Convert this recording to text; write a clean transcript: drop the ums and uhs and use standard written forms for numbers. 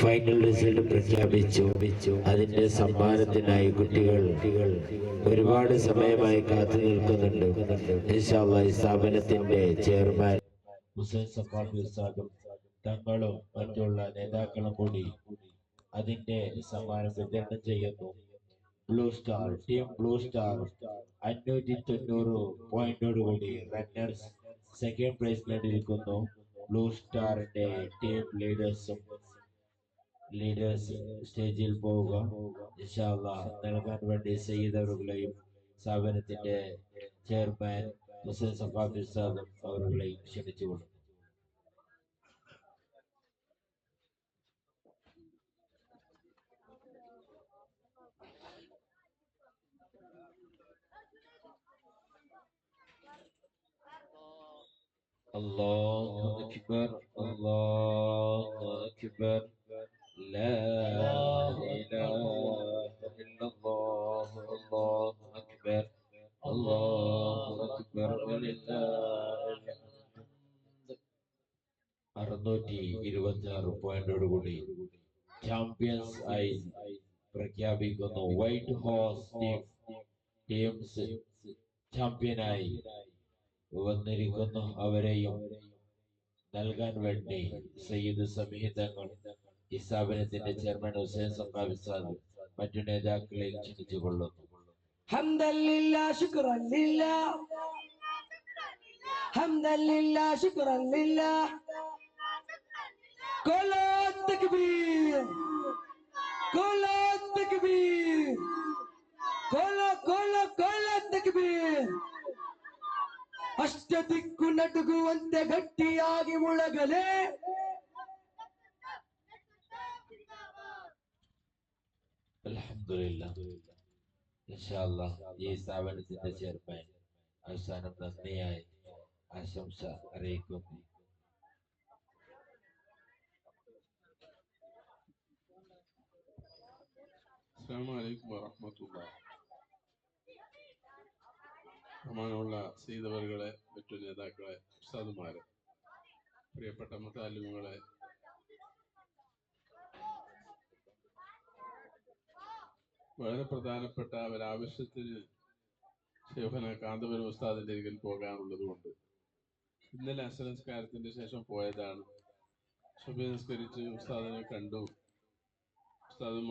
Final result പ്രഖ്യാപിച്ചു. അതിന്റെ സമ്മാനത്തിനായി കുട്ടികൾ ഒരുപാട് സമയമായി കാത്തു നിൽക്കുന്നുണ്ട്. ഇൻഷാ അല്ലാഹ് ഈ സ്ഥാപനത്തിന്റെ ചെയർമാൻ ഹുസൈൻ സഖാഫി ഉസ്താദും തങ്ങളും മറ്റുള്ള നേതാക്കളും കൂടി അതിന്റെ സമ്മാനം വിതരണം ചെയ്യുന്നു. Blue star team blue star 590 പോയിന്റോടുകൂടി റണ്ണേഴ്സ് സെക്കൻഡ് പ്രൈസ് നേടിയിരിക്കുന്നു. ബ്ലൂ സ്റ്റാറിന്റെ ടീം ലീഡേഴ്സ് സ്റ്റേജിൽ പോവുക. ഇൻഷാ അല്ലാഹ് നൽകാൻ വേണ്ടി സയ്യിദ് അവരുകളെയും സ്ഥാപനത്തിന്റെ ചെയർമാൻ ഹുസൈൻ സഖാഫി ഉസ്താദും അവരുകളെയും ക്ഷണിച്ചുകൊള്ളുന്നു. അല്ലാഹു അക്ബർ അല്ലാഹു അക്ബർ ലാ ഇലാഹ ഇല്ലല്ലാഹ് അല്ലാഹു അക്ബർ അല്ലാഹു അക്ബർ വലില്ലാഹിൽ ഹംദ്. 626 പോയിന്റോടുകൂടി ചാമ്പ്യൻസ് ആയി പ്രഖ്യാപിക്കുന്നു. വൈറ്റ് ഹോസ് ടീംസ് ചാമ്പ്യനായി വന്നിരിക്കുന്നു. അവരെയും നൽകാൻ വേണ്ടി സയ്യിദ് സമീതങ്ങൾ ഈ സ്ഥാപനത്തിന്റെ ചെയർമാൻ ഹുസൈൻ സഖാഫി ഉസ്താദ് മറ്റു നേതാക്കളെ ക്ഷണിച്ചുകൊള്ളുന്നു. ഹംദല്ലില്ലാ ശുക്രൻ ലില്ലാ ഹംദല്ലില്ലാ ശുക്രൻ ലില്ലാ കോലോ തക്ബീർ കോലോ തക്ബീർ കോലോ കോലോ കോലോ തക്ബീർ. ಅಷ್ಟದಿಕ್ಕು ನಡುಗುವಂತೆ ಗಟ್ಟಿಯಾಗಿ ಮುಳಗಲೇ. അൽഹംദുലില്ലാഹ്. ഇൻഷാ അല്ലാഹ് ഈ സ്ഥാപനത്തിന്റെ ചെയർമാൻ അവസാനം നന്ദിയായി ആശംസ അറിയിക്കുന്നു. അസ്സലാമു അലൈക്കും വറഹ്മത്തുള്ളാഹി. ബഹുമാനമുള്ള സയ്യിദവറുകളെ, മറ്റു നേതാക്കളെ, ഉസ്താദുമാരെ, പ്രിയപ്പെട്ട മുതഅല്ലിമുകളെ, വളരെ പ്രധാനപ്പെട്ട ഒരാവശ്യത്തിന് ശൈഖുനാ കാന്തപുരം ഉസ്താദിന്റെ അരികിൽ പോകാനുള്ളത് കൊണ്ട് ഇന്നലെ അസ്ർ നിസ്കാരത്തിന്റെ ശേഷം പോയതാണ്. സുബ്ഹി നിസ്കരിച്ച് ഉസ്താദിനെ കണ്ടു. ഉസ്താദ്